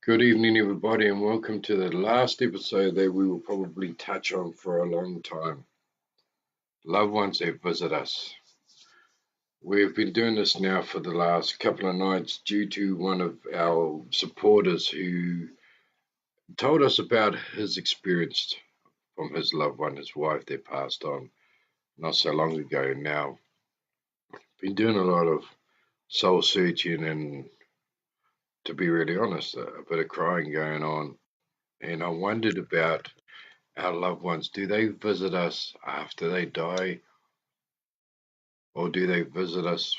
Good evening, everybody, and welcome to the last episode that we will probably touch on for a long time. Loved ones that visit us. We've been doing this now for the last couple of nights due to one of our supporters who told us about his experience from his loved one, his wife that passed on not so long ago. Now, been doing a lot of soul searching and, to be really honest, a bit of crying going on. And I wondered about our loved ones. Do they visit us after they die, or do they visit us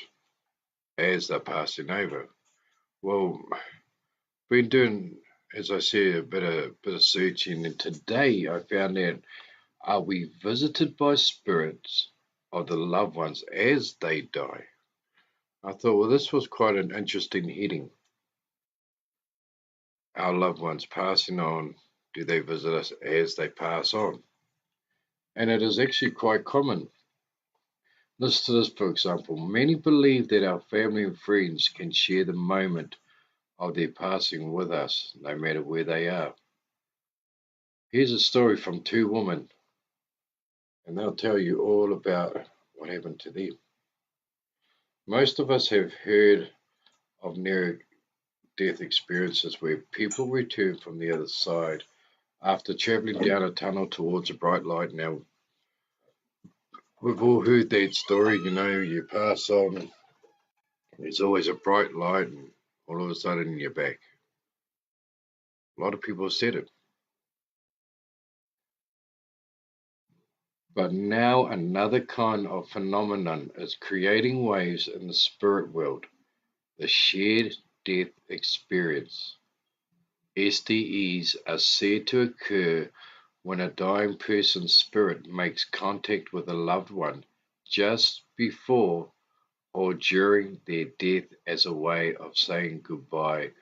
as they're passing over? Well, been doing, as I said, a bit of searching, and today I found out: are we visited by spirits of the loved ones as they die? I thought, well, this was quite an interesting heading. Our loved ones passing on, do they visit us as they pass on? And it is actually quite common. Listen to this, for example. Many believe that our family and friends can share the moment of their passing with us, no matter where they are. Here's a story from two women, and they'll tell you all about what happened to them. Most of us have heard of near death experiences where people return from the other side after traveling down a tunnel towards a bright light. Now, we've all heard that story, you pass on, there's always a bright light, and all of a sudden you're back. A lot of people have said it. But now another kind of phenomenon is creating waves in the spirit world, the shared death experience. SDEs are said to occur when a dying person's spirit makes contact with a loved one just before or during their death as a way of saying goodbye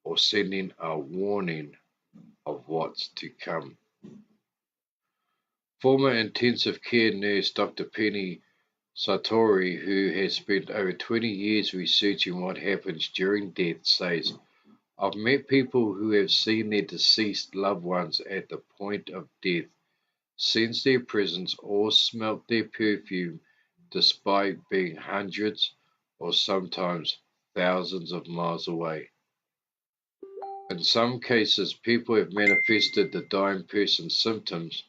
or sending a warning of what's to come. Former intensive care nurse Dr. Penny Sartori, who has spent over 20 years researching what happens during death, says, I've met people who have seen their deceased loved ones at the point of death, sensed their presence, or smelt their perfume despite being hundreds or sometimes thousands of miles away. In some cases, people have manifested the dying person's symptoms,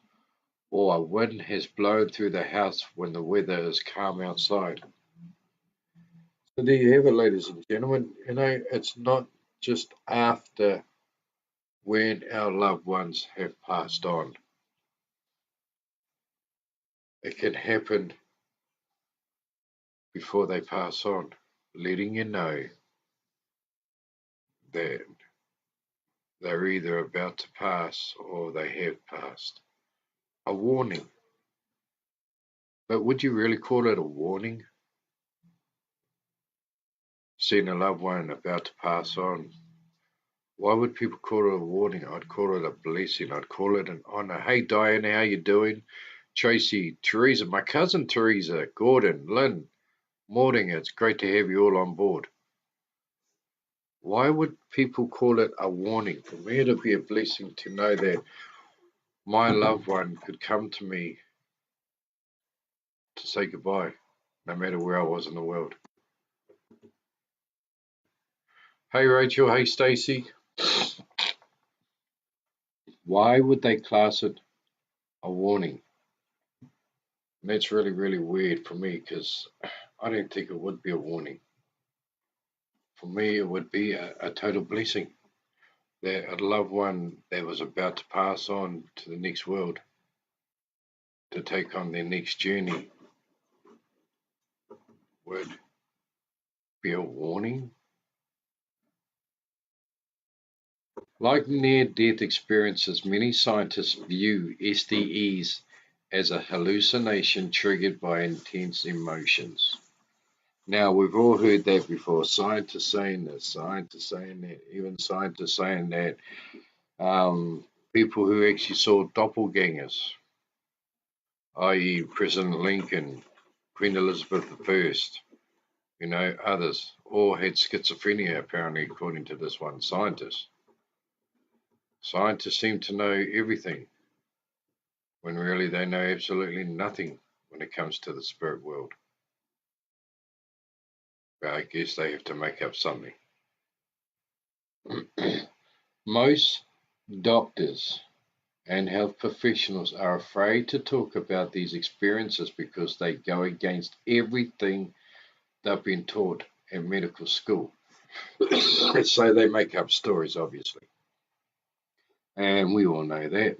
or a wind has blown through the house when the weather is calm outside. So there you have it, ladies and gentlemen. It's not just after when our loved ones have passed on. It can happen before they pass on, letting you know that they're either about to pass or they have passed. A warning. But would you really call it a warning? Seeing a loved one about to pass on. Why would people call it a warning? I'd call it a blessing. I'd call it an honor. Hey, Diana, how you doing? Tracy, Teresa, my cousin Teresa, Gordon, Lynn, morning. It's great to have you all on board. Why would people call it a warning? For me, it'd be a blessing to know that my loved one could come to me to say goodbye, no matter where I was in the world. Hey, Rachel. Hey, Stacy. Why would they class it a warning? And that's really, really weird for me because I don't think it would be a warning. For me, it would be a total blessing that a loved one that was about to pass on to the next world to take on their next journey would be a warning. Like near-death experiences, many scientists view SDEs as a hallucination triggered by intense emotions. Now, we've all heard that before. Scientists saying this, scientists saying that, even scientists saying that people who actually saw doppelgangers, i.e., President Lincoln, Queen Elizabeth I, others, all had schizophrenia, apparently, according to this one scientist. Scientists seem to know everything when really they know absolutely nothing when it comes to the spirit world. But I guess they have to make up something. Most doctors and health professionals are afraid to talk about these experiences because they go against everything they've been taught in medical school. So they make up stories, obviously. And we all know that.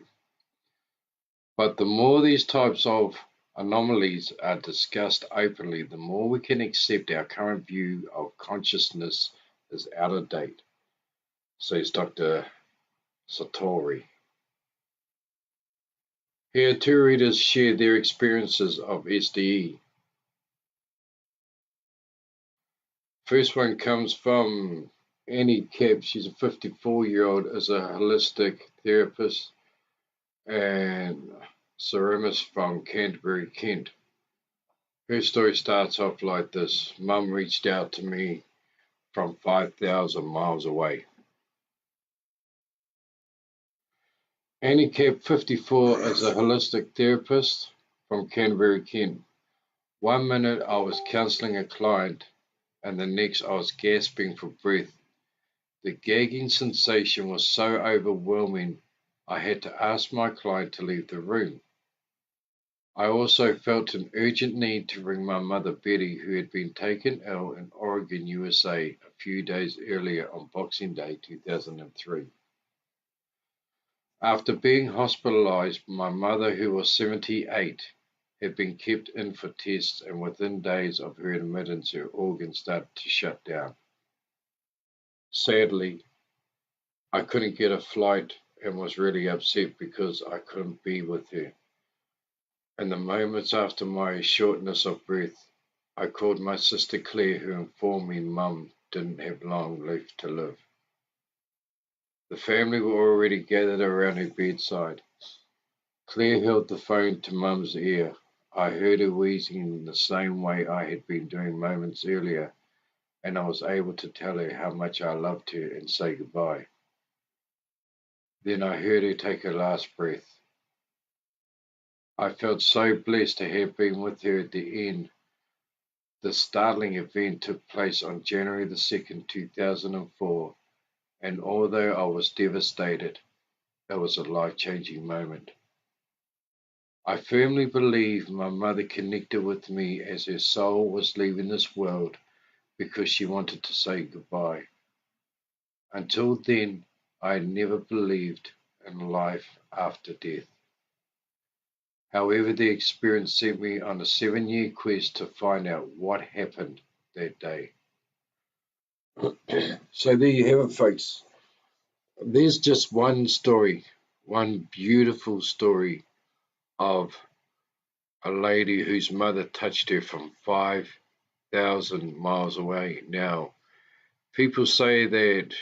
But the more these types of anomalies are discussed openly, the more we can accept our current view of consciousness is out of date, says Dr. Satori. Here, two readers share their experiences of SDE. First one comes from Annie Kebb. She's a 54-year-old, is a holistic therapist, and Ceremis from Canterbury, Kent. Her story starts off like this. Mum reached out to me from 5,000 miles away. Annie Kebb, 54, is a holistic therapist from Canterbury, Kent. One minute I was counselling a client, and the next I was gasping for breath. The gagging sensation was so overwhelming I had to ask my client to leave the room. I also felt an urgent need to ring my mother Betty, who had been taken ill in Oregon, USA, a few days earlier on Boxing Day 2003. After being hospitalized, my mother, who was 78, had been kept in for tests, and within days of her admittance, her organs started to shut down. Sadly, I couldn't get a flight and was really upset because I couldn't be with her. In the moments after my shortness of breath, I called my sister Claire, who informed me Mum didn't have long left to live. The family were already gathered around her bedside. Claire held the phone to Mum's ear. I heard her wheezing in the same way I had been doing moments earlier, and I was able to tell her how much I loved her and say goodbye. Then I heard her take her last breath. I felt so blessed to have been with her at the end. The startling event took place on January the 2nd, 2004, and although I was devastated, it was a life-changing moment. I firmly believe my mother connected with me as her soul was leaving this world because she wanted to say goodbye. Until then, I had never believed in life after death. However, the experience sent me on a 7-year quest to find out what happened that day. So there you have it, folks. There's just one story, one beautiful story of a lady whose mother touched her from 5,000 miles away. Now, people say that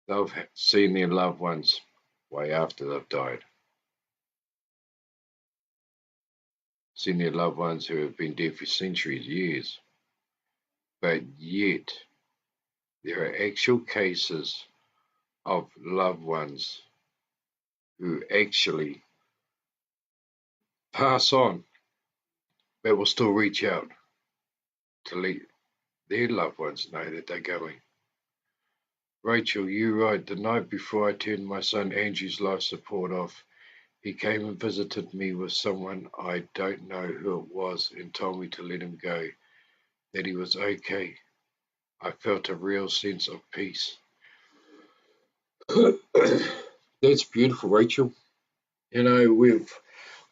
they've seen their loved ones way after they've died. Seen their loved ones who have been dead for centuries, years. But yet, there are actual cases of loved ones who actually pass on, but will still reach out to let their loved ones know that they're going. Rachel, you're right. The night before I turned my son Andrew's life support off, he came and visited me with someone I don't know who it was and told me to let him go, that he was okay. I felt a real sense of peace. That's beautiful, Rachel. You know,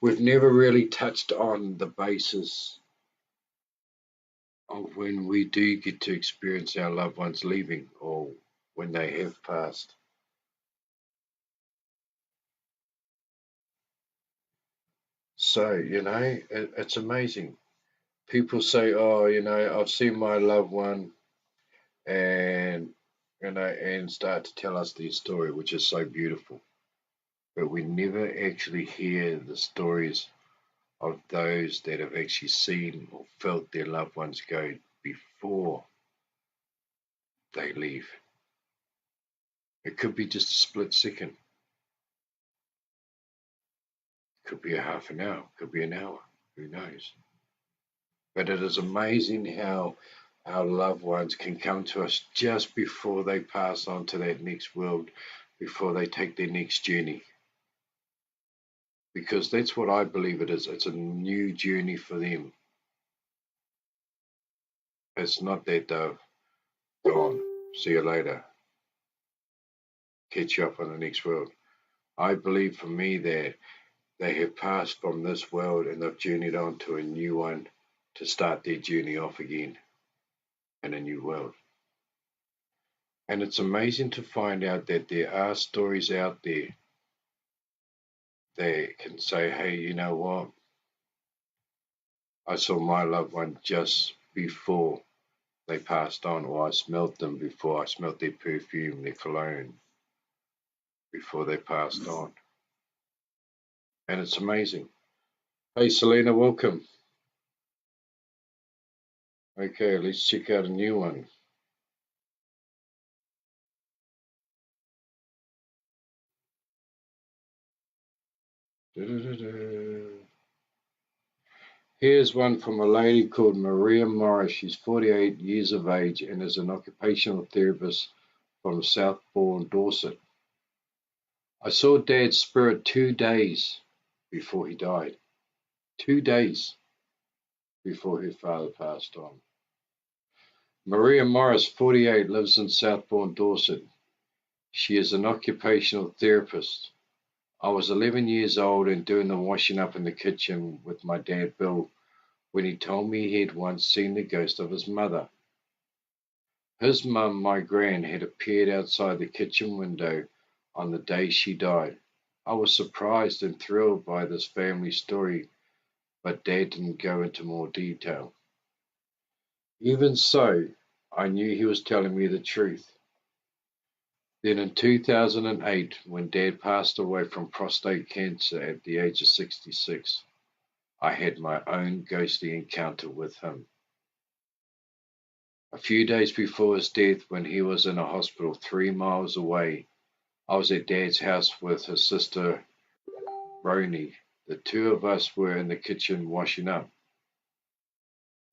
we've never really touched on the basis of when we do get to experience our loved ones leaving or when they have passed. So, it's amazing. People say, oh, I've seen my loved one, and, and start to tell us their story, which is so beautiful. But we never actually hear the stories of those that have actually seen or felt their loved ones go before they leave. It could be just a split second. It could be a half an hour. It could be an hour. Who knows? But it is amazing how our loved ones can come to us just before they pass on to that next world, before they take their next journey. Because that's what I believe it is. It's a new journey for them. It's not that they've gone, see you later, catch you up on the next world. I believe for me that they have passed from this world and they've journeyed on to a new one to start their journey off again in a new world. And it's amazing to find out that there are stories out there that can say, hey, you know what? I saw my loved one just before they passed on, or I smelt them before. I smelt their perfume, their cologne, before they passed on. And it's amazing. Hey, Selena, welcome. Okay, let's check out a new one. Here's one from a lady called Maria Morris. She's 48 years of age and is an occupational therapist from Southbourne, Dorset. I saw Dad's spirit 2 days before he died. 2 days before her father passed on. Maria Morris, 48, lives in Southbourne, Dorset. She is an occupational therapist. I was 11 years old and doing the washing up in the kitchen with my dad, Bill, when he told me he had once seen the ghost of his mother. His mum, my gran, had appeared outside the kitchen window on the day she died. I was surprised and thrilled by this family story, but Dad didn't go into more detail. Even so, I knew he was telling me the truth. Then in 2008, when Dad passed away from prostate cancer at the age of 66, I had my own ghostly encounter with him. A few days before his death, when he was in a hospital 3 miles away, I was at Dad's house with his sister, Roni. The two of us were in the kitchen washing up.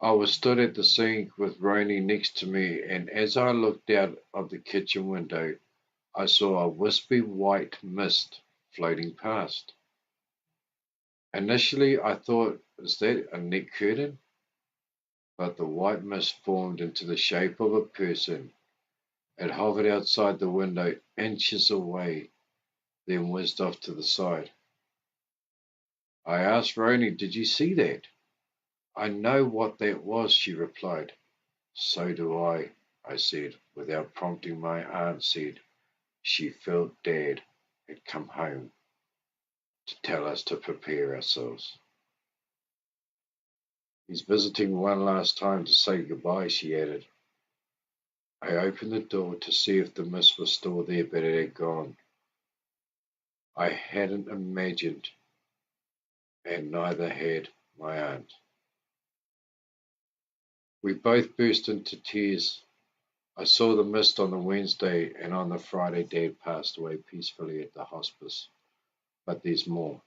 I was stood at the sink with Roni next to me, and as I looked out of the kitchen window, I saw a wispy white mist floating past. Initially, I thought, is that a net curtain? But the white mist formed into the shape of a person. It hovered outside the window, inches away, then whizzed off to the side. I asked Roni, did you see that? I know what that was, she replied. So do I said. Without prompting, my aunt said she felt Dad had come home to tell us to prepare ourselves. He's visiting one last time to say goodbye, she added. I opened the door to see if the mist was still there, but it had gone. I hadn't imagined, and neither had my aunt. We both burst into tears. I saw the mist on the Wednesday, and on the Friday Dad passed away peacefully at the hospice. But there's more.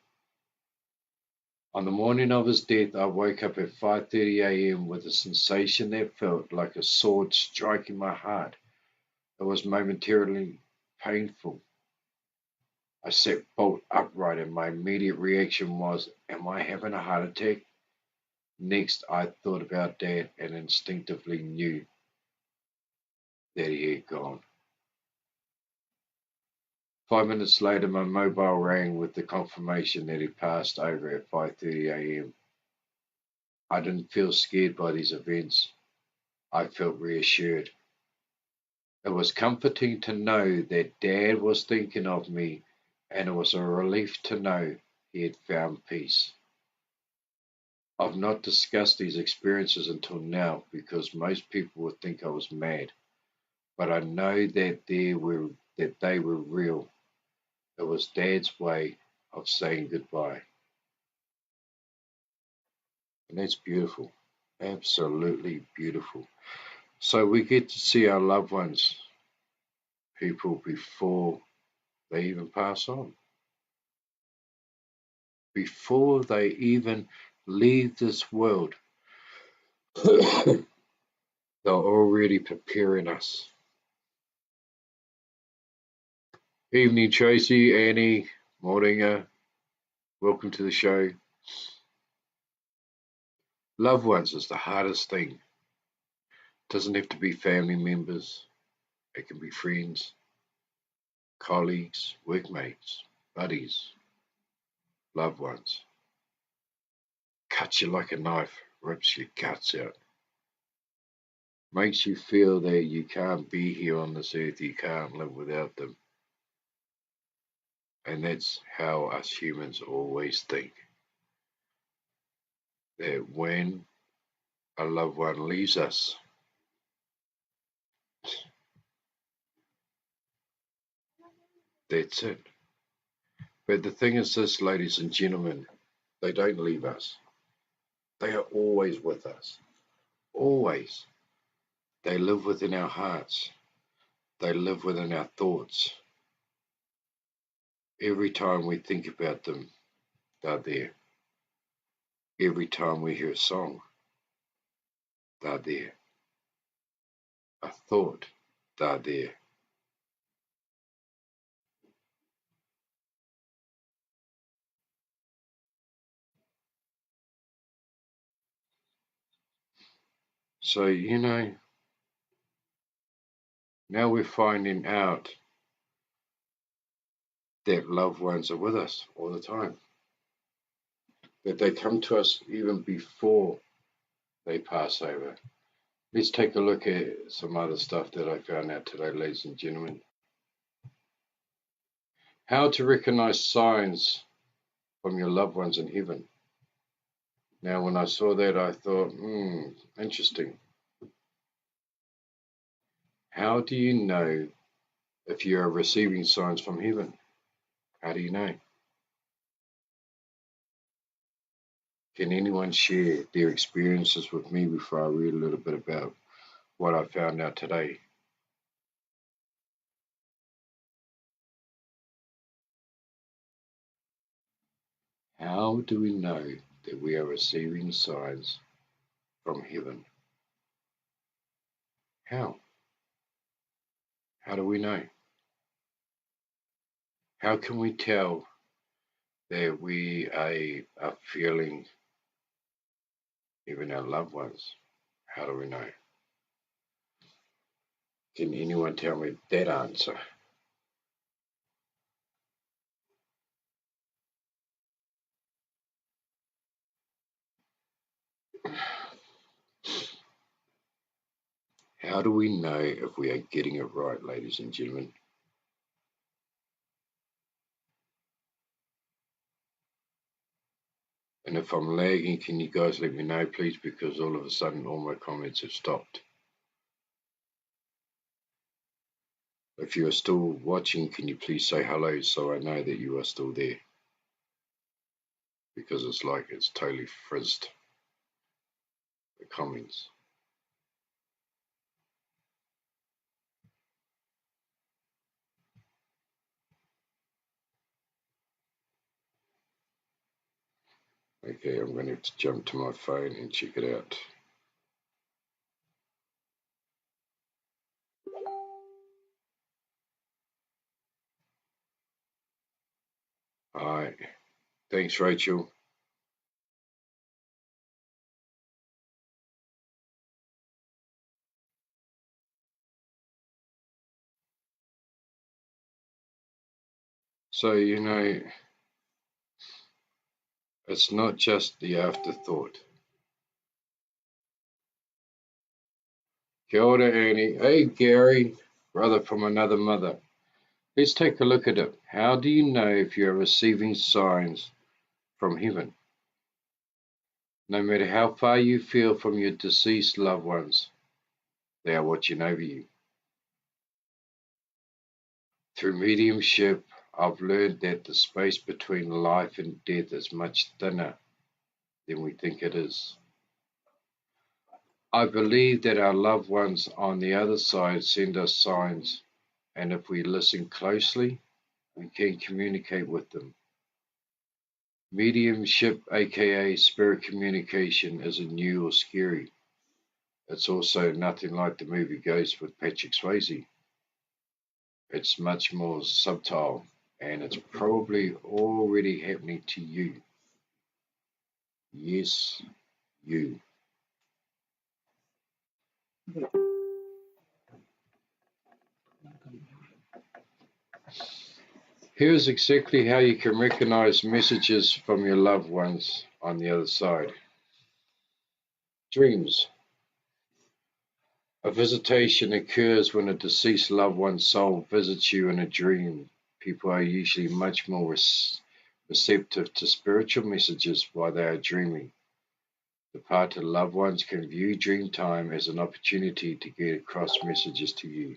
On the morning of his death, I woke up at 5:30 a.m. with a sensation that felt like a sword striking my heart. It was momentarily painful. I sat bolt upright, and my immediate reaction was, am I having a heart attack? Next, I thought about Dad and instinctively knew that he had gone. 5 minutes later, my mobile rang with the confirmation that he passed over at 5:30 a.m. I didn't feel scared by these events. I felt reassured. It was comforting to know that Dad was thinking of me, and it was a relief to know he had found peace. I've not discussed these experiences until now because most people would think I was mad, but I know that they were real. It was Dad's way of saying goodbye. And that's beautiful. Absolutely beautiful. So we get to see our loved ones people before they even pass on, before they even leave this world. They're already preparing us. Evening, Tracy, Annie, Moringa. Welcome to the show. Loved ones is the hardest thing. It doesn't have to be family members. It can be friends, colleagues, workmates, buddies, loved ones. Cuts you like a knife, rips your guts out. Makes you feel that you can't be here on this earth, you can't live without them. And that's how us humans always think. That when a loved one leaves us, that's it. But the thing is this, ladies and gentlemen, they don't leave us. They are always with us. Always. They live within our hearts. They live within our thoughts. Every time we think about them, they're there. Every time we hear a song, they're there. A thought, they're there. So, now we're finding out that loved ones are with us all the time. That they come to us even before they pass over. Let's take a look at some other stuff that I found out today, ladies and gentlemen. How to recognize signs from your loved ones in heaven. Now, when I saw that, I thought, interesting. How do you know if you are receiving signs from heaven? How do you know? Can anyone share their experiences with me before I read a little bit about what I found out today? How do we know that we are receiving signs from heaven? How? How do we know? How can we tell that we are feeling even our loved ones? How do we know? Can anyone tell me that answer? How do we know if we are getting it right, ladies and gentlemen? And if I'm lagging, can you guys let me know, please? Because all of a sudden, all my comments have stopped. If you are still watching, can you please say hello so I know that you are still there? Because it's like it's totally frizzed the comments. Okay, I'm going to have to jump to my phone and check it out. All right. Thanks, Rachel. So, it's not just the afterthought. Kia ora, Annie. Hey, Gary, brother from another mother. Let's take a look at it. How do you know if you are receiving signs from heaven? No matter how far you feel from your deceased loved ones, they are watching over you. Through mediumship, I've learned that the space between life and death is much thinner than we think it is. I believe that our loved ones on the other side send us signs and if we listen closely, we can communicate with them. Mediumship, aka spirit communication, isn't new or scary. It's also nothing like the movie Ghost with Patrick Swayze. It's much more subtle, and it's probably already happening to you. Yes, you. Here's exactly how you can recognize messages from your loved ones on the other side. Dreams. A visitation occurs when a deceased loved one's soul visits you in a dream. People are usually much more receptive to spiritual messages while they are dreaming. Departed loved ones can view dream time as an opportunity to get across messages to you.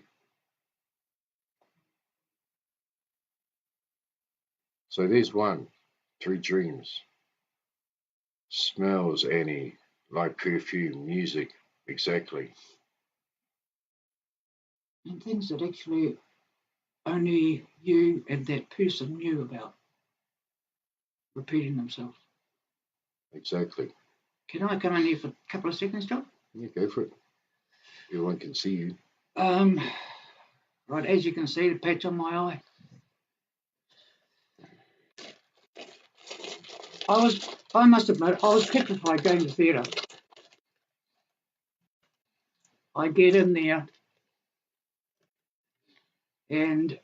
So there's one, through dreams. Smells, Annie, like perfume, music, exactly. And things that actually only you and that person knew about repeating themselves. Exactly. Can I come in here for a couple of seconds, John? Yeah, go for it. Everyone can see you. Right, as you can see, the patch on my eye. I must admit, I was petrified going to theatre. I get in there and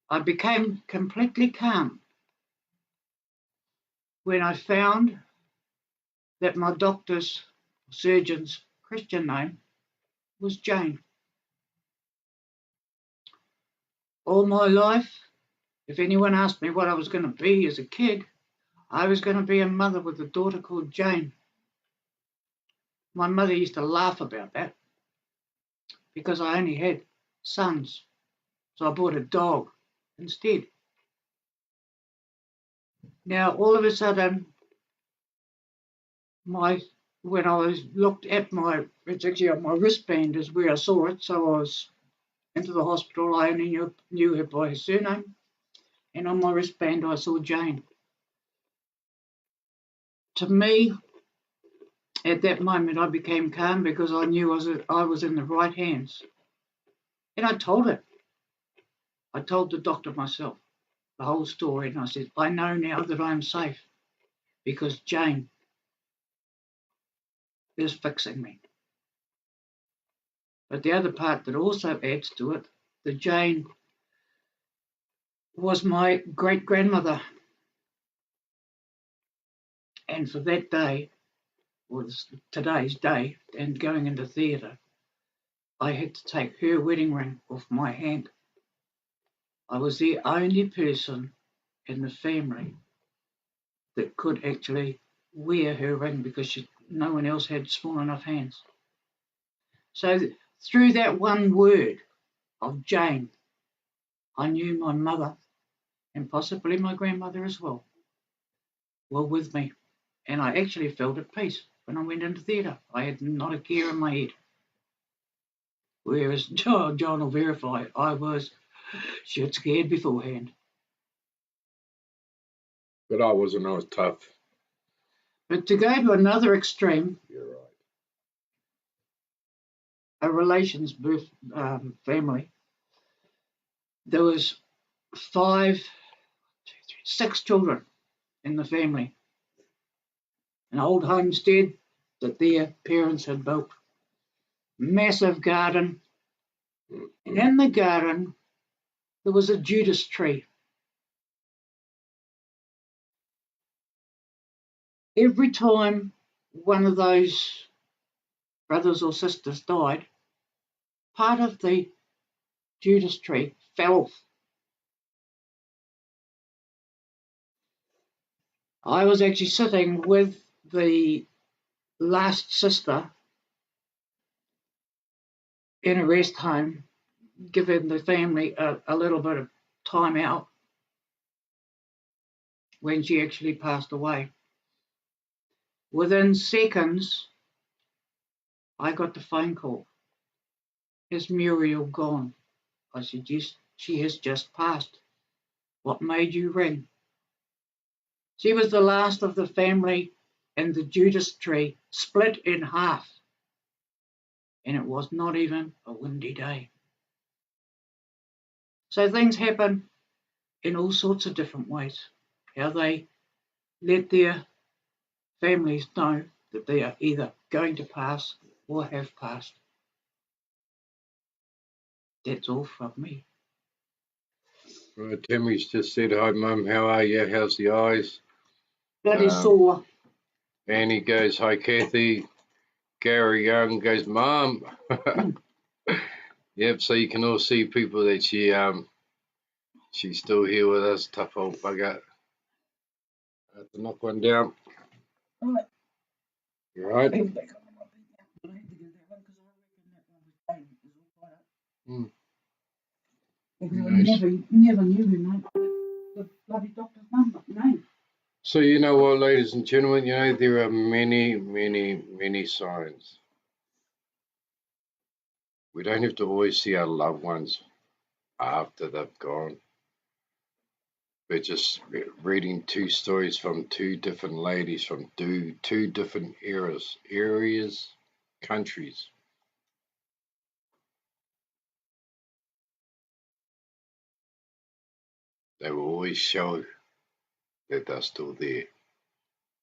I became completely calm when I found that my doctor's, surgeon's Christian name was Jane. All my life, if anyone asked me what I was going to be as a kid, I was going to be a mother with a daughter called Jane. My mother used to laugh about that because I only had sons, so I bought a dog instead. Now, all of a sudden, when I was looked at it's actually on my wristband is where I saw it, so I was into the hospital. I only knew her by her surname, and on my wristband I saw Jane. To me, at that moment, I became calm because I knew I was in the right hands. And I told her. I told the doctor myself the whole story, and I said, I know now that I'm safe because Jane is fixing me. But the other part that also adds to it, the Jane was my great-grandmother. And for that day, or today's day, and going into theatre, I had to take her wedding ring off my hand. I was the only person in the family that could actually wear her ring because no one else had small enough hands. So through that one word of Jane, I knew my mother and possibly my grandmother as well were with me. And I actually felt at peace when I went into theatre. I had not a care in my head. Whereas John will verify, I was shit scared beforehand. But I wasn't. I was tough. But to go to another extreme, You're right. a relations family, there was 6 children in the family. An old homestead that their parents had built. Massive garden. And in the garden, there was a Judas tree. Every time one of those brothers or sisters died, part of the Judas tree fell off. I was actually sitting with the last sister in a rest home, giving the family a little bit of time out when she actually passed away. Within seconds, I got the phone call Is Muriel gone? I suggest she has just passed. What made you ring? She was the last of the family, and the Judas tree split in half, and it was not even a windy day. So things happen in all sorts of different ways. How they let their families know that they are either going to pass or have passed. That's all from me. Right, Tammy's just said, hi, Mum, how are you? How's the eyes? Bloody sore. Annie goes, hi, Kathy. Gary Young goes, Mum. Yep, so you can all see people that she's still here with us, tough old bugger. I have to knock one down. Right. You right? Because I never knew the bloody doctor's name. So you know what, ladies and gentlemen, you know there are many, many, many signs. We don't have to always see our loved ones after they've gone. We're just reading two stories from two different ladies from two different areas, countries. They will always show that they're still there.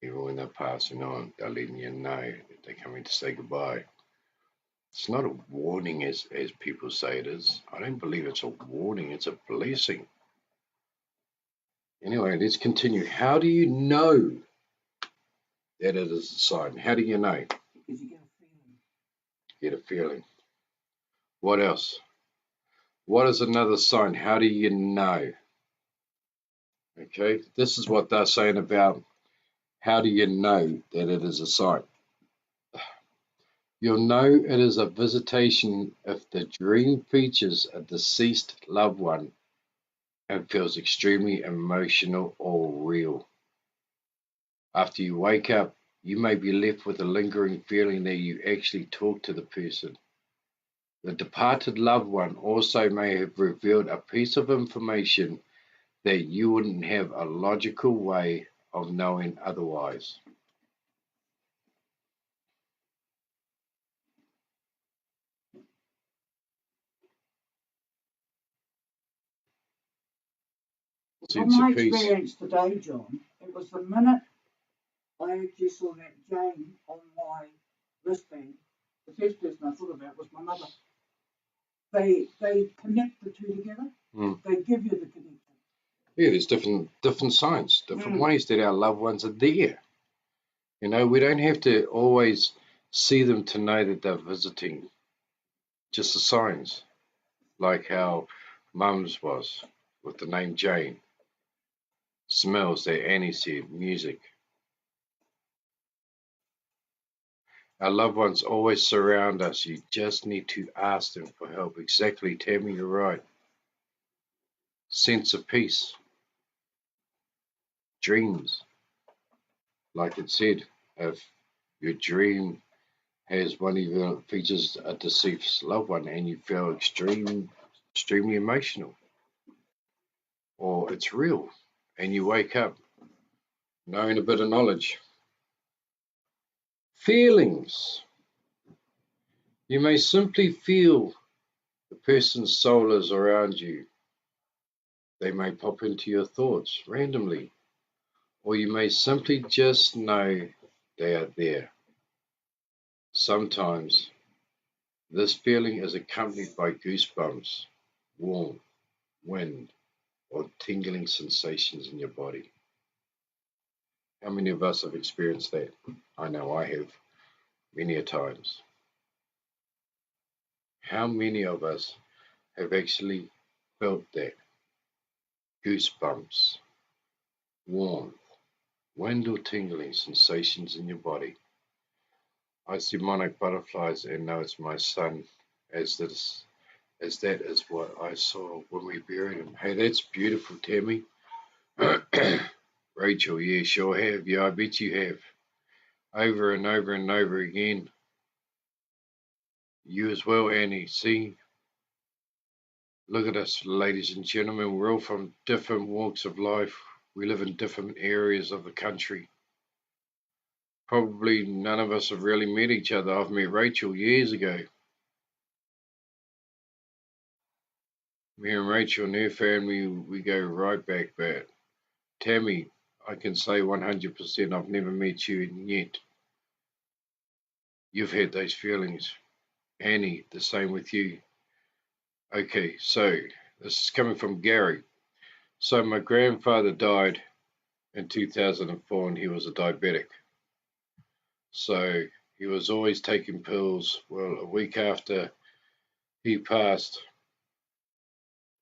Even when they're passing on, they're letting you know that they're coming to say goodbye. It's not a warning as people say it is. I don't believe it's a warning, it's a blessing. Anyway, let's continue. How do you know that it is a sign? How do you know? Because you get a feeling. Get a feeling. What else? What is another sign? How do you know? Okay, this is what they're saying about how do you know that it is a sign. You'll know it is a visitation if the dream features a deceased loved one and feels extremely emotional or real. After you wake up, you may be left with a lingering feeling that you actually talked to the person. The departed loved one also may have revealed a piece of information that you wouldn't have a logical way of knowing otherwise. From my experience today, John, it was the minute I actually saw that Jane on my wristband, the first person I thought about was my mother. They connect the two together. They give you the connection. Yeah, there's different signs, different ways that our loved ones are there. You know, we don't have to always see them to know that they're visiting. Just the signs, like how Mum's was with the name Jane. Smells that Annie said, music. Our loved ones always surround us. You just need to ask them for help. Exactly, Tammy, you're right. Sense of peace. Dreams. Like it said, if your dream has one of your features a deceased loved one and you feel extremely emotional, or it's real, and you wake up knowing a bit of knowledge. Feelings. You may simply feel the person's soul is around you. They may pop into your thoughts randomly, or you may simply just know they are there. Sometimes this feeling is accompanied by goosebumps, warmth, wind, or tingling sensations in your body. How many of us have experienced that? I know I have, many a times. How many of us have actually felt that? Goosebumps, warmth, wind or tingling sensations in your body. I see monarch butterflies and know it's my son, as that is what I saw when we buried him. Hey, that's beautiful, Tammy. Rachel, yeah, sure have. Yeah, I bet you have. Over and over and over again. You as well, Annie. See, look at us, ladies and gentlemen. We're all from different walks of life. We live in different areas of the country. Probably none of us have really met each other. I've met Rachel years ago. Me and Rachel and her family, we go right back, but Tammy, I can say 100% I've never met you yet. You've had those feelings. Annie, the same with you. Okay, so this is coming from Gary. So my grandfather died in 2004 and he was a diabetic. So he was always taking pills. Well, a week after he passed,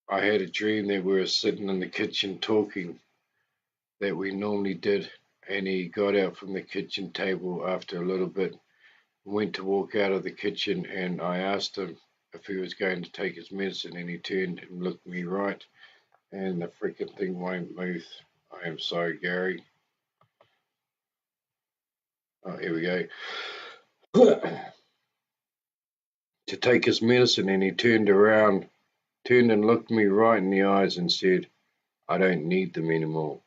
I had a dream that we were sitting in the kitchen talking that we normally did, and he got out from the kitchen table after a little bit, went to walk out of the kitchen, and I asked him if he was going to take his medicine, and he turned and looked me right, and the freaking thing won't move. I am sorry, Gary. Oh, here we go. To take his medicine, and he turned around, turned and looked me right in the eyes and said, I don't need them anymore.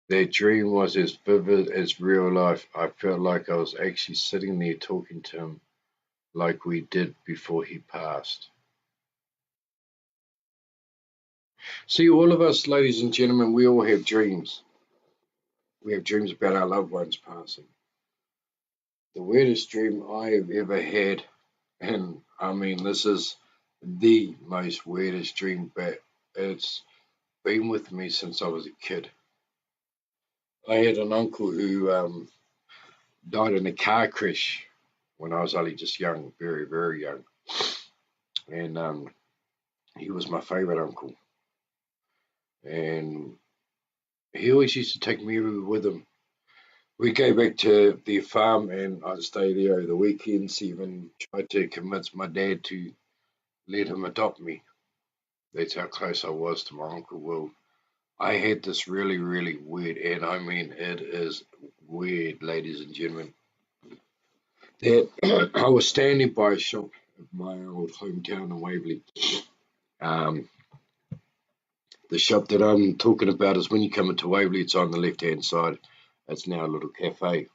That dream was as vivid as real life. I felt like I was actually sitting there talking to him like we did before he passed. See, all of us, ladies and gentlemen, we all have dreams. We have dreams about our loved ones passing. The weirdest dream I have ever had, and I mean, this is the most weirdest dream, but it's been with me since I was a kid. I had an uncle who died in a car crash when I was only just young, very, very young. And he was my favorite uncle. And he always used to take me everywhere with him. We go back to the farm and I'd stay there over the weekends, even tried to convince my dad to let him adopt me. That's how close I was to my Uncle Will. I had this really, really weird, and I mean it is weird, ladies and gentlemen, that I was standing by a shop of my old hometown in Waverley. Um, the shop that I'm talking about is when you come into Waverley, it's on the left-hand side. It's now a little cafe.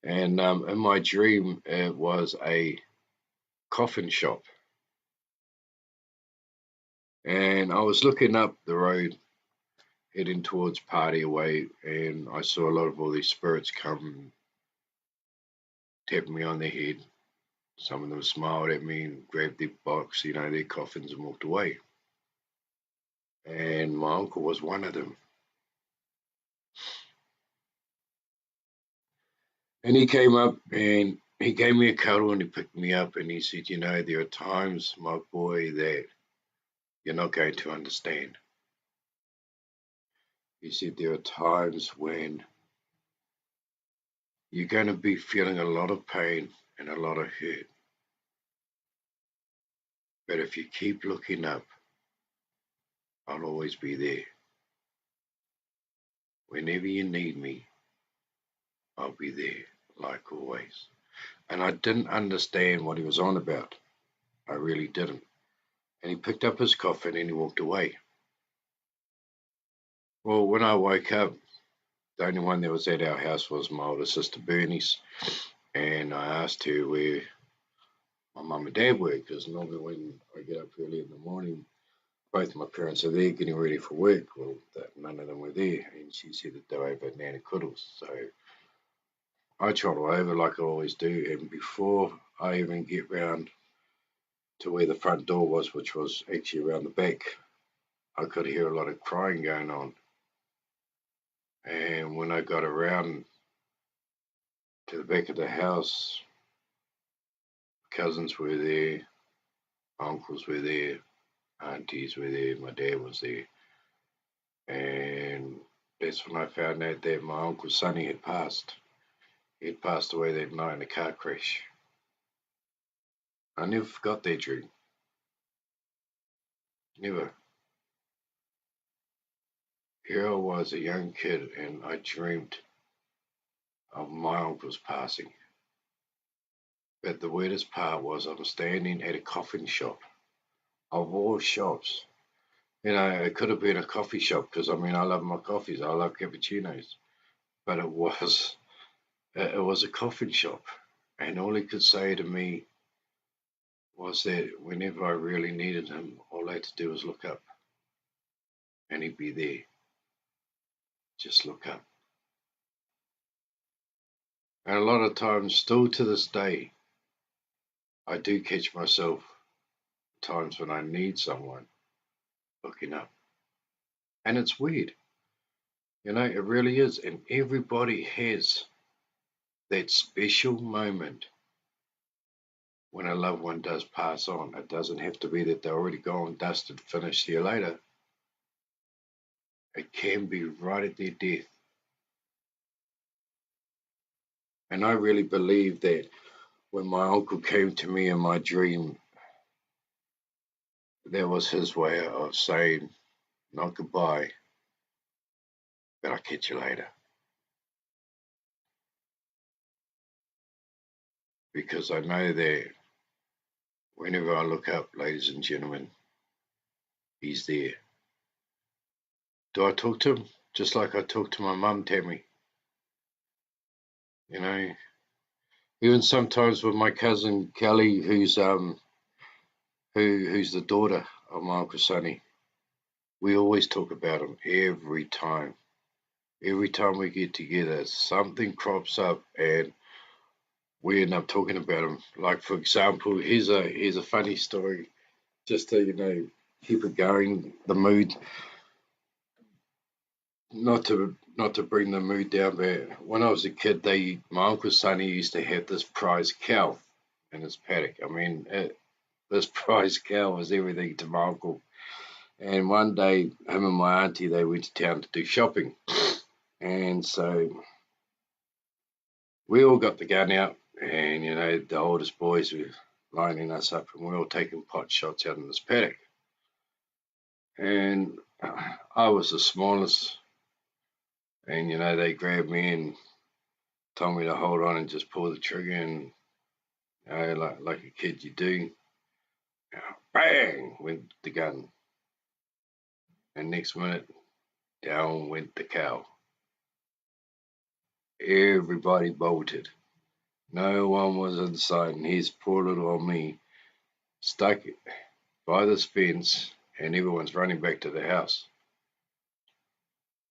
And in my dream, it was a coffin shop. And I was looking up the road, heading towards Party Away, and I saw a lot of all these spirits come, tapping me on the head. Some of them smiled at me and grabbed their box, their coffins, and walked away. And my uncle was one of them. And he came up and he gave me a cuddle and he picked me up and he said, there are times, my boy, that you're not going to understand. He said, there are times when you're going to be feeling a lot of pain and a lot of hurt. But if you keep looking up, I'll always be there. Whenever you need me, I'll be there, like always. And I didn't understand what he was on about. I really didn't. And he picked up his coffin and he walked away. Well, when I woke up, the only one that was at our house was my older sister Bernice. And I asked her where my mum and dad were, because normally when I get up early in the morning, both my parents are there getting ready for work. Well, none of them were there. And she said that they were over at Nana Cuddles. So I trotted over like I always do. And before I even get round to where the front door was, which was actually around the back, I could hear a lot of crying going on. And when I got around to the back of the house, cousins were there, uncles were there, aunties were there, my dad was there. And that's when I found out that my Uncle Sonny had passed. He had passed away that night in a car crash. I never forgot that dream. Never. Here I was, a young kid, and I dreamed of my uncle's passing. But the weirdest part was I'm standing at a coffin shop. Of all shops, it could have been a coffee shop because I mean I love my coffees, I love cappuccinos, but it was a coffin shop, and all he could say to me was that whenever I really needed him, all I had to do was look up, and he'd be there. Just look up. And a lot of times, still to this day, I do catch myself times when I need someone looking up, and it's weird. It really is, and everybody has that special moment when a loved one does pass on. It doesn't have to be that they're already gone, dusted, finished, see you later. It can be right at their death. And I really believe that when my uncle came to me in my dream, that was his way of saying, not goodbye, but I'll catch you later. Because I know that whenever I look up, ladies and gentlemen, he's there. Do I talk to him? Just like I talk to my mum, Tammy. You know, even sometimes with my cousin Kelly, who's the daughter of my Uncle Sonny, we always talk about him every time. Every time we get together, something crops up and we end up talking about him. Like for example, here's a funny story, just to keep it going, the mood, not to bring the mood down. But when I was a kid, my Uncle Sonny used to have this prize cow in his paddock. I mean, this prize cow was everything to my uncle. And one day, him and my auntie, they went to town to do shopping. And so we all got the gun out, and, the oldest boys were lining us up, and we were all taking pot shots out in this paddock. And I was the smallest, and, they grabbed me and told me to hold on and just pull the trigger, and, like a kid you do, bang, went the gun. And next minute, down went the cow. Everybody bolted. No one was inside, and here's poor little old me stuck by this fence, and everyone's running back to the house.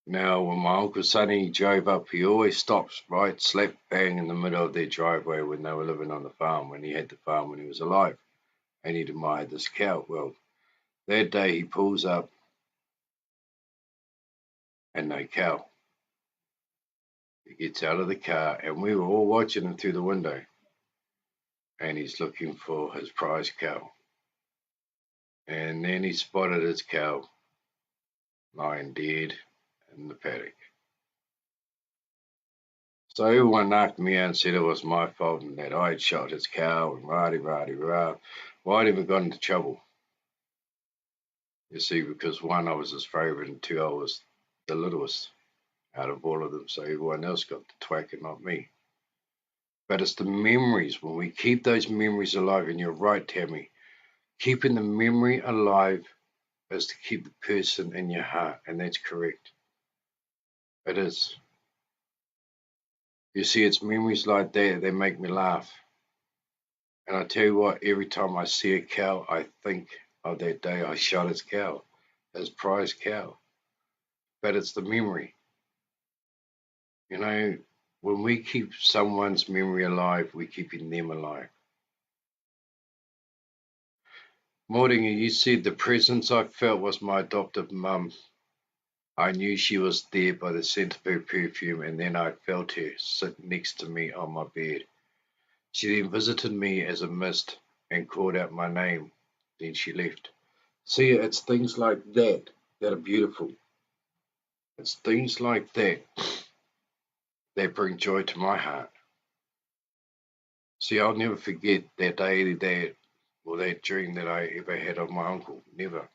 Now, when my Uncle Sonny drove up, he always stops right slap bang in the middle of their driveway when they were living on the farm, when he had the farm when he was alive, and he'd admired this cow. Well, that day he pulls up, and no cow. He gets out of the car, and we were all watching him through the window, and he's looking for his prize cow. And then he spotted his cow lying dead in the paddock. So everyone knocked me out and said it was my fault and that I had shot his cow and rah. Well, I'd even got into trouble. You see, because one, I was his favourite, and two, I was the littlest out of all of them. So everyone else got the twack and not me. But it's the memories. When we keep those memories alive, and you're right, Tammy, keeping the memory alive is to keep the person in your heart, and that's correct. It is. You see, it's memories like that that make me laugh. And I tell you what, every time I see a cow, I think of that day I shot his cow, his prize cow. But it's the memory. When we keep someone's memory alive, we're keeping them alive. Mortimer, you said the presence I felt was my adoptive mum. I knew she was there by the scent of her perfume, and then I felt her sit next to me on my bed. She then visited me as a mist and called out my name. Then she left. See, it's things like that that are beautiful. It's things like that that bring joy to my heart. See, I'll never forget that day, that dream that I ever had of my uncle. Never.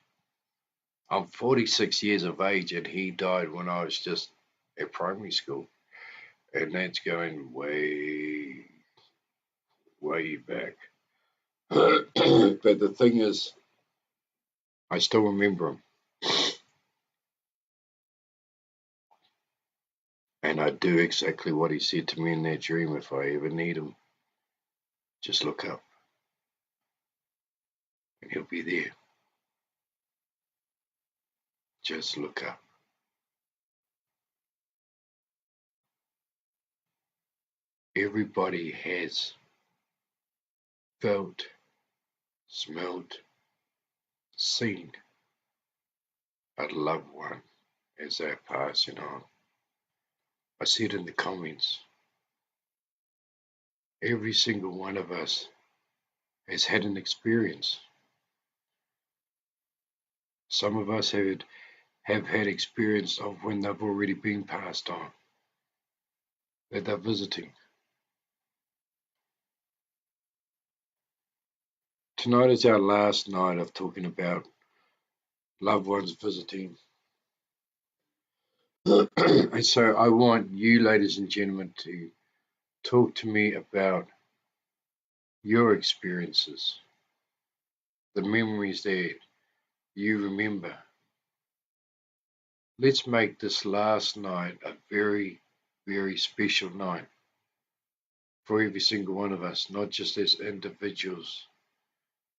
I'm 46 years of age, and he died when I was just at primary school. And that's going way, way back. But the thing is, I still remember him. And I do exactly what he said to me in that dream. If I ever need him, just look up and he'll be there. Just look up. Everybody has felt, smelled, seen a loved one as they're passing on. I see it in the comments. Every single one of us has had an experience. Some of us have had experience of when they've already been passed on, that they're visiting. Tonight is our last night of talking about loved ones visiting. And so I want you, ladies and gentlemen, to talk to me about your experiences, the memories that you remember. Let's make this last night a very, very special night for every single one of us, not just as individuals,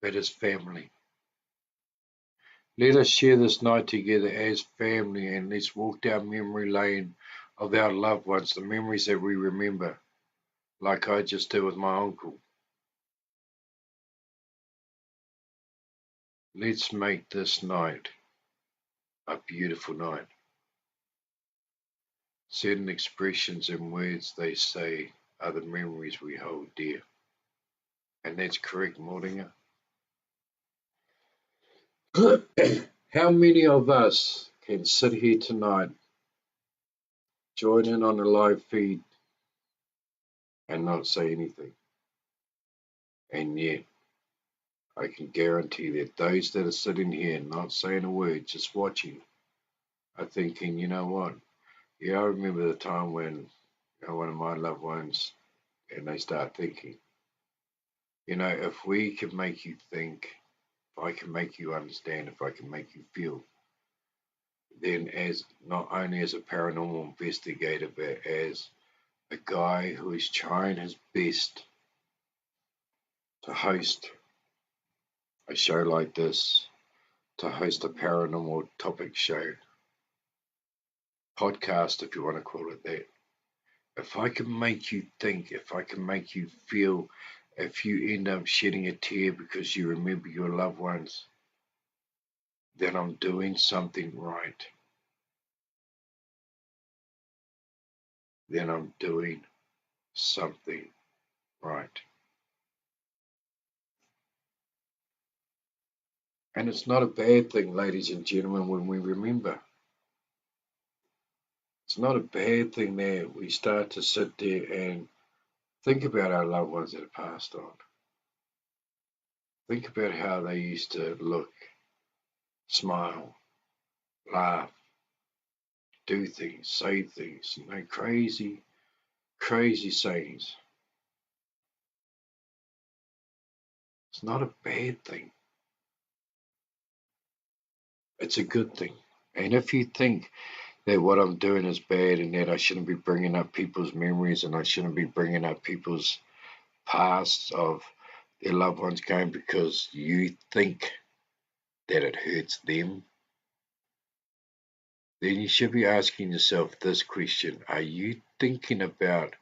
but as family. Let us share this night together as family, and let's walk down memory lane of our loved ones, the memories that we remember, like I just did with my uncle. Let's make this night a beautiful night. Certain expressions and words they say are the memories we hold dear. And that's correct, Mordinga. How many of us can sit here tonight, join in on a live feed, and not say anything? And yet, I can guarantee that those that are sitting here not saying a word, just watching, are thinking, you know what? Yeah, I remember the time when one of my loved ones, and they start thinking. If we can make you think, if I can make you understand, if I can make you feel, then as not only as a paranormal investigator, but as a guy who is trying his best to host a show like this, to host a paranormal topic show, podcast, if you want to call it that. If I can make you think, if I can make you feel, if you end up shedding a tear because you remember your loved ones, then I'm doing something right. Then I'm doing something right. And it's not a bad thing, ladies and gentlemen, when we remember. It's not a bad thing that we start to sit there and think about our loved ones that have passed on. Think about how they used to look, smile, laugh, do things, say things, crazy, crazy sayings. It's not a bad thing. It's a good thing. And if you think that what I'm doing is bad and that I shouldn't be bringing up people's memories and I shouldn't be bringing up people's past of their loved ones going because you think that it hurts them, then you should be asking yourself this question: are you thinking about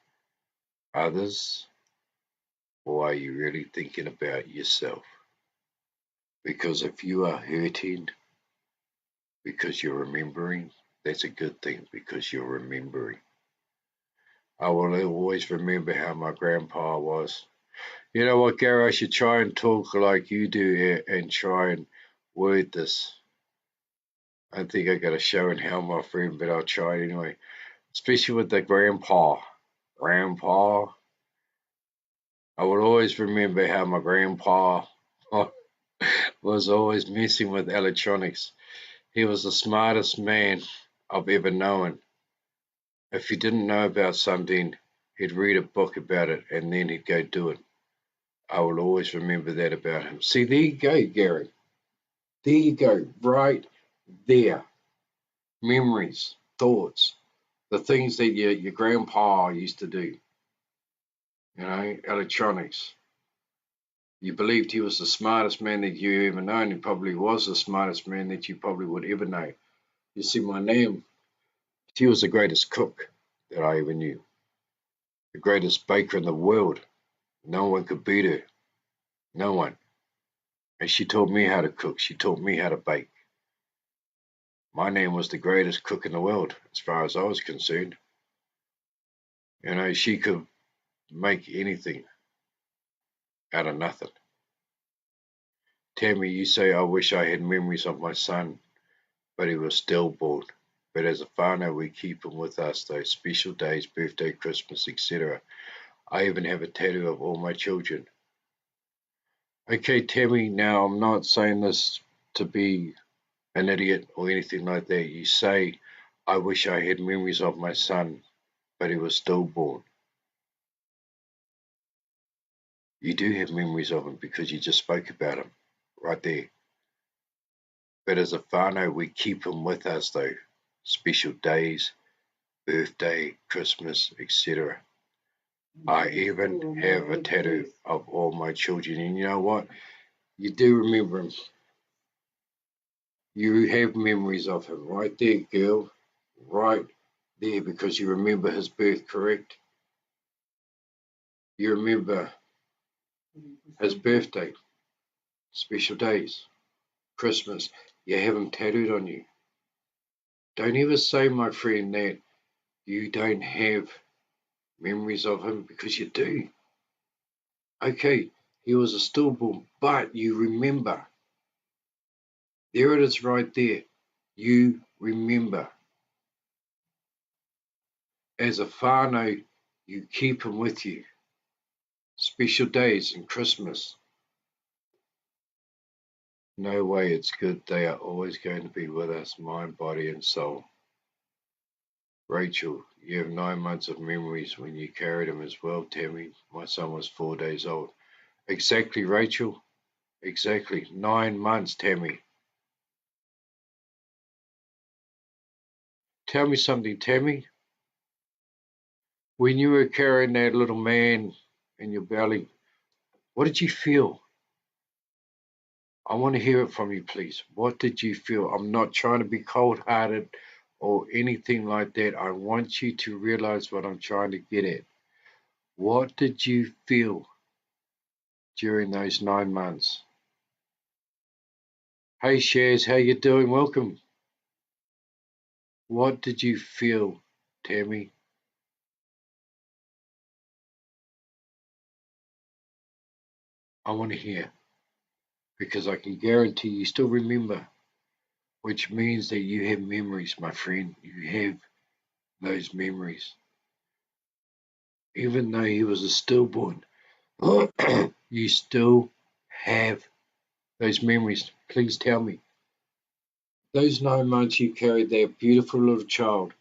others, or are you really thinking about yourself? Because if you are hurting because you're remembering, that's a good thing, because you're remembering. I will always remember how my grandpa was. You know what, Gary, I should try and talk like you do and try and word this. I think I got a show and how, my friend, but I'll try it anyway. Especially with the grandpa. Grandpa. I would always remember how my grandpa was always messing with electronics. He was the smartest man I've ever known. If he didn't know about something, he'd read a book about it and then he'd go do it. I will always remember that about him. See, there you go, Gary. There you go, right there. Memories, thoughts, the things that your grandpa used to do. Electronics. You believed he was the smartest man that you ever known. He probably was the smartest man that you probably would ever know. You see, my name, he was the greatest cook that I ever knew. The greatest baker in the world. No one could beat her. No one. And she taught me how to cook. She taught me how to bake. My name was the greatest cook in the world, as far as I was concerned. She could make anything out of nothing. Tammy, you say I wish I had memories of my son, but he was stillborn. But as a whānau, we keep him with us, those special days, birthday, Christmas, etc. I even have a tattoo of all my children. Okay, Tammy, now I'm not saying this to be an idiot or anything like that. You say, I wish I had memories of my son, but he was stillborn. You do have memories of him because you just spoke about him right there. But as a whānau, we keep him with us though. Special days, birthday, Christmas, etc. I even have a tattoo of all my children. And you know what? You do remember him. You have memories of him right there, girl. Right there, because you remember his birth, correct? You remember his birthday, special days, Christmas. You have him tattooed on you. Don't ever say, my friend, that you don't have memories of him, because you do. Okay, he was a stillborn, but you remember. There it is right there. You remember. As a whānau, you keep him with you. Special days and Christmas. No way, it's good. They are always going to be with us, mind, body, and soul. Rachel, you have 9 months of memories when you carried him as well, Tammy. My son was 4 days old. Exactly, Rachel. Exactly. 9 months, Tammy. Tell me something, Tammy. When you were carrying that little man in your belly, what did you feel? I want to hear it from you, please. What did you feel? I'm not trying to be cold-hearted or anything like that. I want you to realize what I'm trying to get at. What did you feel during those 9 months? Hey, Shaz, how you doing? Welcome. What did you feel, Tammy? I want to hear, because I can guarantee you still remember, which means that you have memories, my friend. You have those memories. Even though he was a stillborn, you still have those memories. Please tell me. Those 9 months you carried that beautiful little child,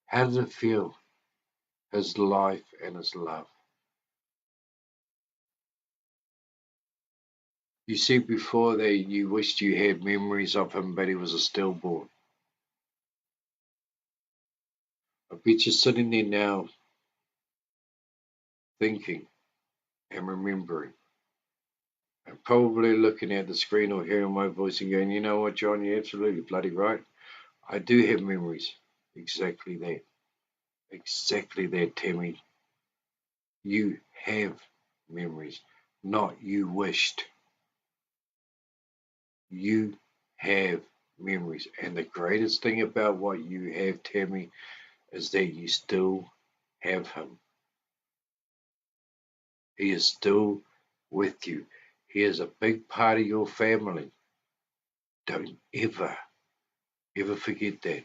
how did it feel? His life and his love. You said before that you wished you had memories of him, but he was a stillborn. I bet you're sitting there now thinking and remembering, and probably looking at the screen or hearing my voice and going, you know what, John, you're absolutely bloody right. I do have memories. Exactly that. Exactly that, Tammy. You have memories, not you wished. You have memories. And the greatest thing about what you have, Tammy, is that you still have him. He is still with you. He is a big part of your family. Don't ever, ever forget that.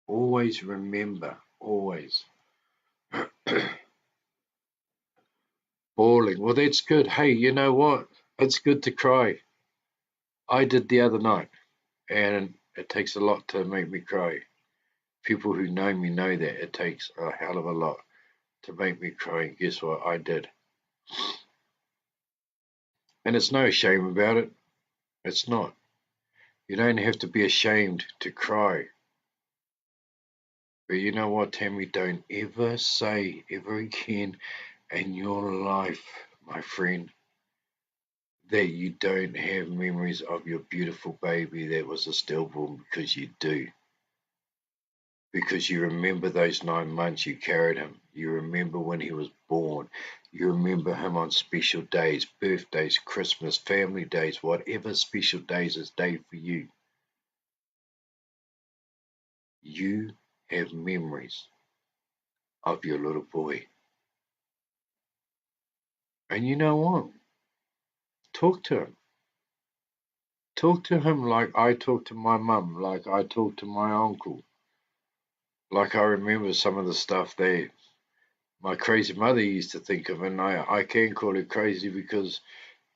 Always remember, always. Bawling. Well, that's good. Hey, you know what? It's good to cry. I did the other night, and it takes a lot to make me cry. People who know me know that it takes a hell of a lot to make me cry, and guess what? I did. And it's no shame about it. It's not. You don't have to be ashamed to cry. But you know what, Tammy? Don't ever say ever again in your life, my friend, that you don't have memories of your beautiful baby that was a stillborn, because you do. Because you remember those 9 months you carried him. You remember when he was born. You remember him on special days, birthdays, Christmas, family days, whatever special days is day for you. You have memories of your little boy. And you know what? Talk to him. Talk to him like I talk to my mum, like I talk to my uncle. Like I remember some of the stuff that my crazy mother used to think of, and I can't call it crazy because,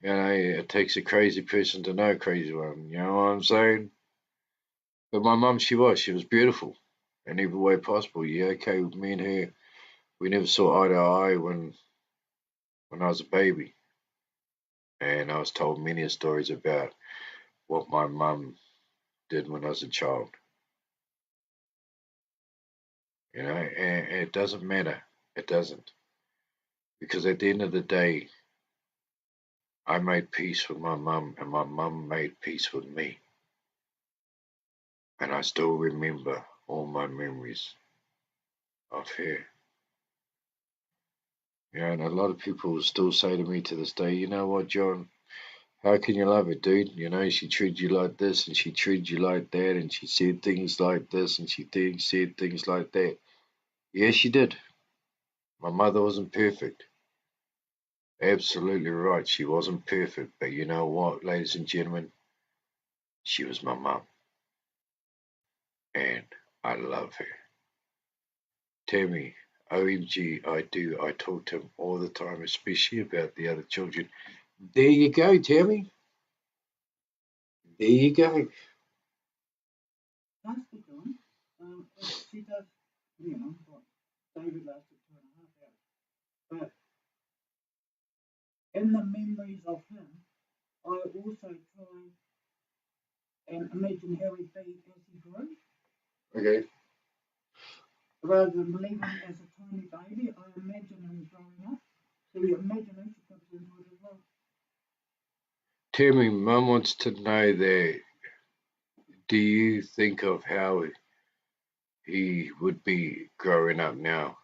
it takes a crazy person to know a crazy one. You know what I'm saying? But my mum, she was beautiful in every way possible. Yeah, okay, with me and her, we never saw eye to eye when I was a baby. And I was told many stories about what my mum did when I was a child. And it doesn't matter. It doesn't. Because at the end of the day, I made peace with my mum, and my mum made peace with me. And I still remember all my memories of her. And a lot of people still say to me to this day, you know what, John? How can you love it, dude? She treated you like this, and she treated you like that, and she said things like this, and she said things like that. Yeah, she did. My mother wasn't perfect. Absolutely right. She wasn't perfect. But you know what, ladies and gentlemen? She was my mum. And I love her. Tammy, OMG, I do. I talk to him all the time, especially about the other children. There you go, Tammy. There you go. That's good, John. She does, what David lasted 2.5 hours. But in the memories of him, I also try and imagine how he'd be as he grew. Okay. Rather than leaving him as a tiny baby, I imagine him growing up. So your imagination comes into it as well. Tammy, Mum wants to know that. Do you think of how he would be growing up now?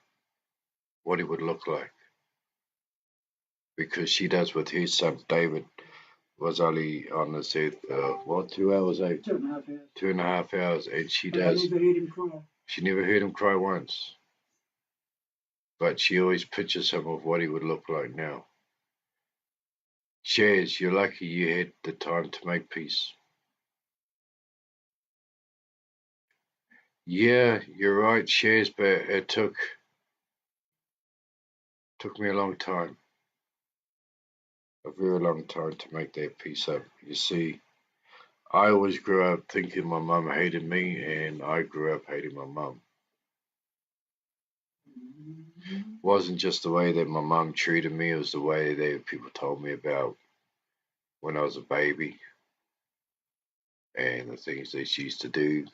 What he would look like? Because she does with her son David. Was only on this earth, 2 hours, 2.5 hours. 2.5 hours, and she But does. I never heard him cry. She never heard him cry once, but she always pictures him of what he would look like now. Shaz, you're lucky you had the time to make peace. Yeah, you're right, Shaz, but it took me a long time, a very long time to make that peace up. You see, I always grew up thinking my mum hated me, and I grew up hating my mum. Wasn't just the way that my mum treated me, it was the way that people told me about when I was a baby and the things that she used to do,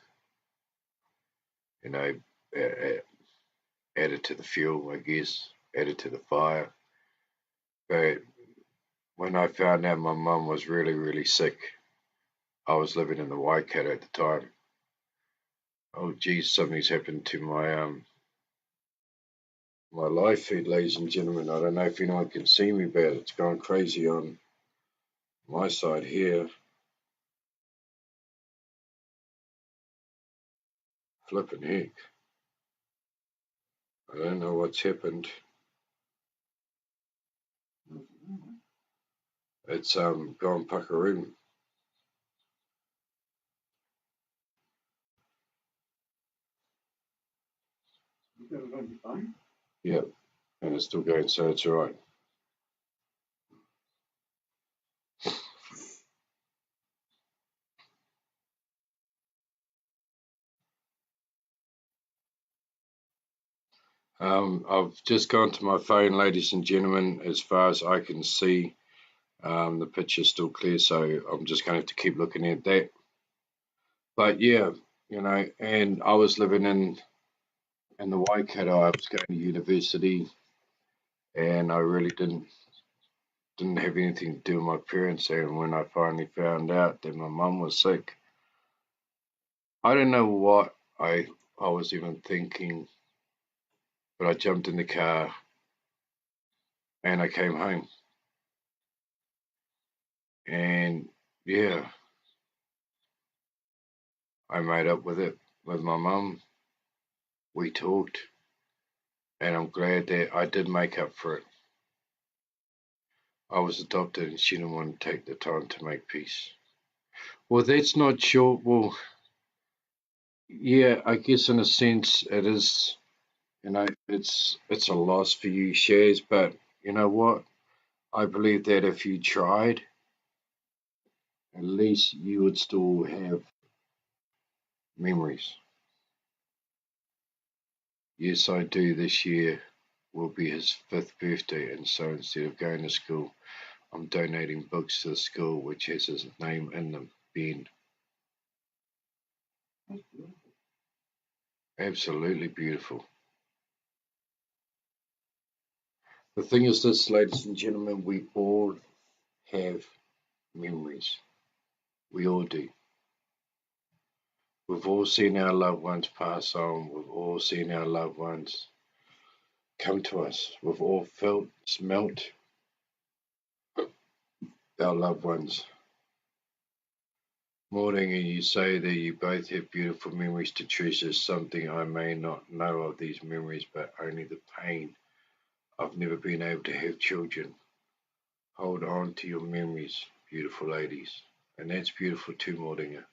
you know, added to the fuel, I guess, added to the fire. But when I found out my mum was really, really sick, I was living in the Waikato at the time. Oh, geez, something's happened to my live feed, ladies and gentlemen. I don't know if anyone can see me, but it's gone crazy on my side here. Flipping heck. I don't know what's happened. It's gone puckaroo. You got it on your phone? Yep, and it's still going, so it's all right. I've just gone to my phone, ladies and gentlemen. As far as I can see, the picture's still clear, so I'm just going to have to keep looking at that. But yeah, and I was living in the Waikato. I was going to university, and I really didn't have anything to do with my parents. And when I finally found out that my mum was sick, I don't know what I was even thinking, but I jumped in the car and I came home. And yeah, I made up with it with my mum. We talked, and I'm glad that I did make up for it. I was adopted, and she didn't want to take the time to make peace. Well, that's not sure. Well, yeah, I guess in a sense it is. It's a loss for you, Shaz. But you know what? I believe that if you tried, at least you would still have memories. Yes, I do. This year will be his 5th birthday, and so instead of going to school, I'm donating books to the school which has his name in them. Ben. Absolutely beautiful. The thing is this, ladies and gentlemen, we all have memories. We all do. We've all seen our loved ones pass on. We've all seen our loved ones come to us. We've all felt, smelt our loved ones. Morning, and you say that you both have beautiful memories to treasure. Something I may not know of these memories, but only the pain. I've never been able to have children. Hold on to your memories, beautiful ladies. And that's beautiful too, Mordinger.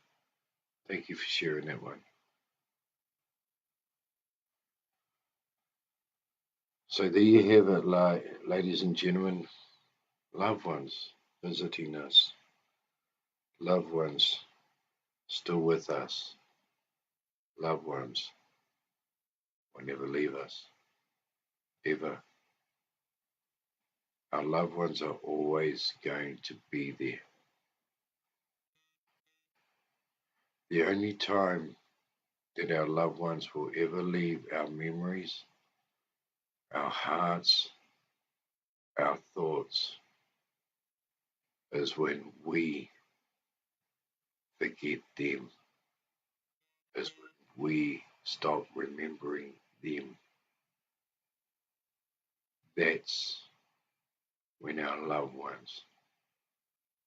Thank you for sharing that one. So there you have it, ladies and gentlemen. Loved ones visiting us. Loved ones still with us. Loved ones will never leave us. Ever. Our loved ones are always going to be there. The only time that our loved ones will ever leave our memories, our hearts, our thoughts, is when we forget them, is when we stop remembering them. That's when our loved ones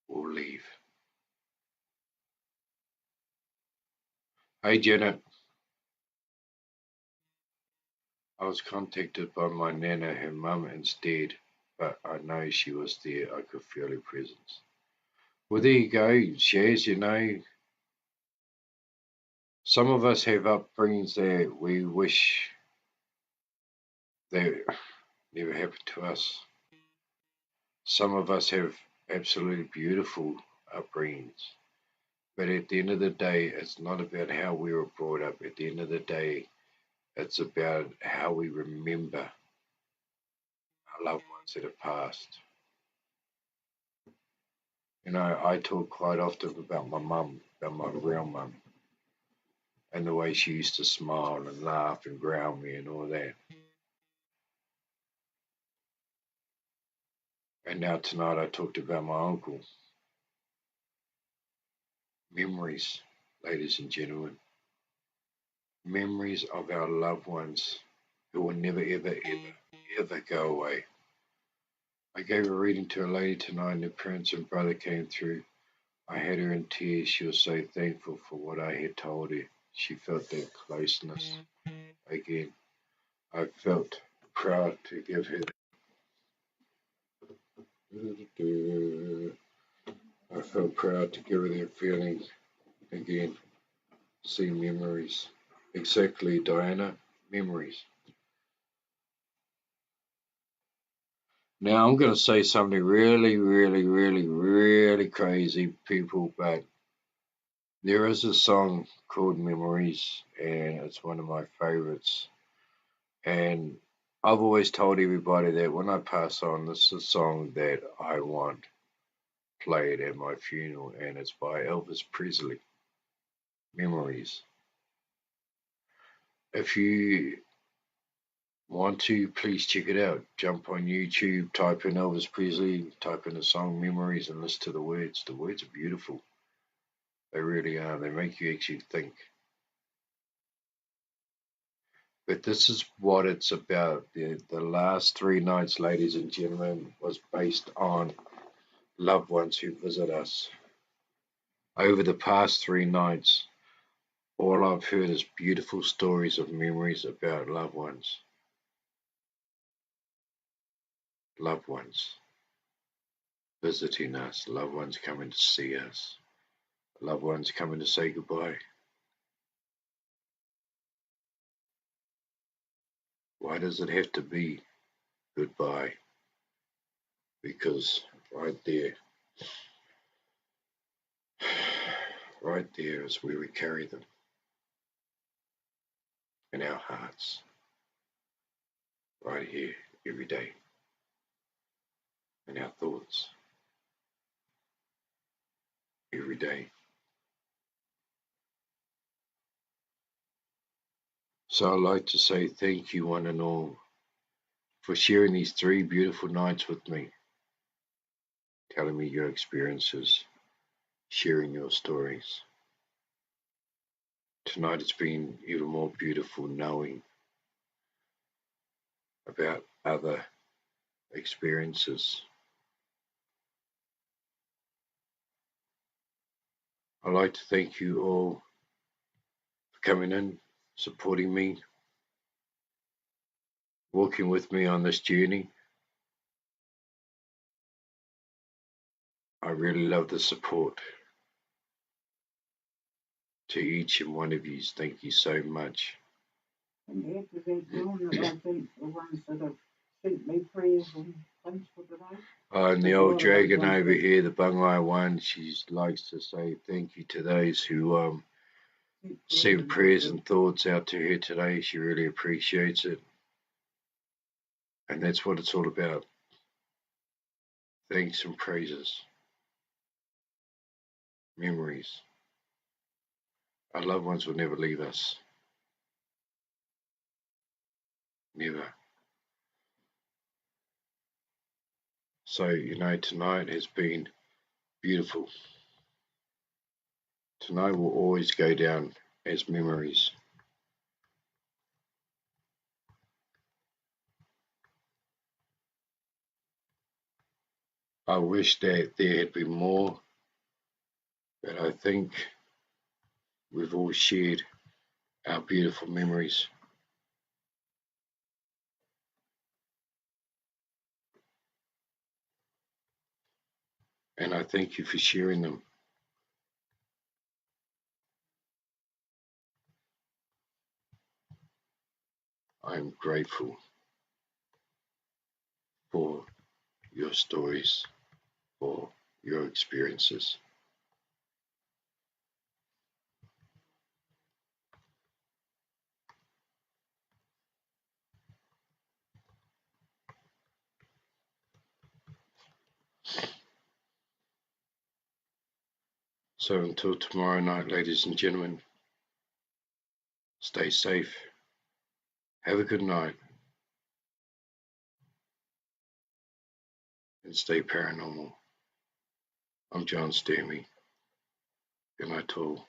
will leave. Hey Janet, I was contacted by my nana, her mum instead, but I know she was there. I could feel her presence. Well, there you go, Shaz. Some of us have upbringings that we wish they never happened to us. Some of us have absolutely beautiful upbringings. But at the end of the day, it's not about how we were brought up. At the end of the day, it's about how we remember our loved ones that have passed. I talk quite often about my mum, about my real mum, and the way she used to smile and laugh and ground me and all that. And now tonight I talked about my uncle. Memories, ladies and gentlemen. Memories of our loved ones who will never, ever, ever, ever go away. I gave a reading to a lady tonight, and her parents and brother came through. I had her in tears. She was so thankful for what I had told her. She felt that closeness again. I felt proud to give her that. I felt proud to give her that feeling again. See memories. Exactly, Diana. Memories. Now I'm going to say something really, really, really, really crazy, people, but there is a song called Memories, and it's one of my favorites. And I've always told everybody that when I pass on, this is a song that I want played at my funeral, and it's by Elvis Presley, Memories. If you want to, please check it out. Jump on YouTube, type in Elvis Presley, type in the song Memories, and listen to the words. The words are beautiful. They really are. They make you actually think. But this is what it's about. The last three nights, ladies and gentlemen, was based on loved ones who visit us. Over the past three nights, all I've heard is beautiful stories of memories about loved ones. Loved ones visiting us, loved ones coming to see us, loved ones coming to say goodbye. Why does it have to be goodbye? Because right there, right there is where we carry them in our hearts, right here, every day, in our thoughts, every day. So I'd like to say thank you, one and all, for sharing these three beautiful nights with me, telling me your experiences, sharing your stories. Tonight it's been even more beautiful knowing about other experiences. I'd like to thank you all for coming in, supporting me, walking with me on this journey. I really love the support. To each and one of you, thank you so much. And after that, John, that I think the ones that have sent me prayers and things for today. And the old dragon over here, the Bungai one, she likes to say thank you to those who sent prayers and thoughts out to her today. She really appreciates it. And that's what it's all about. Thanks and praises. Memories. Our loved ones will never leave us. Never. So, tonight has been beautiful. Tonight will always go down as memories. I wish that there had been more, but I think we've all shared our beautiful memories. And I thank you for sharing them. I'm grateful for your stories, for your experiences. So until tomorrow night, ladies and gentlemen, stay safe. Have a good night. And stay paranormal. I'm John Stamey. Good night to all.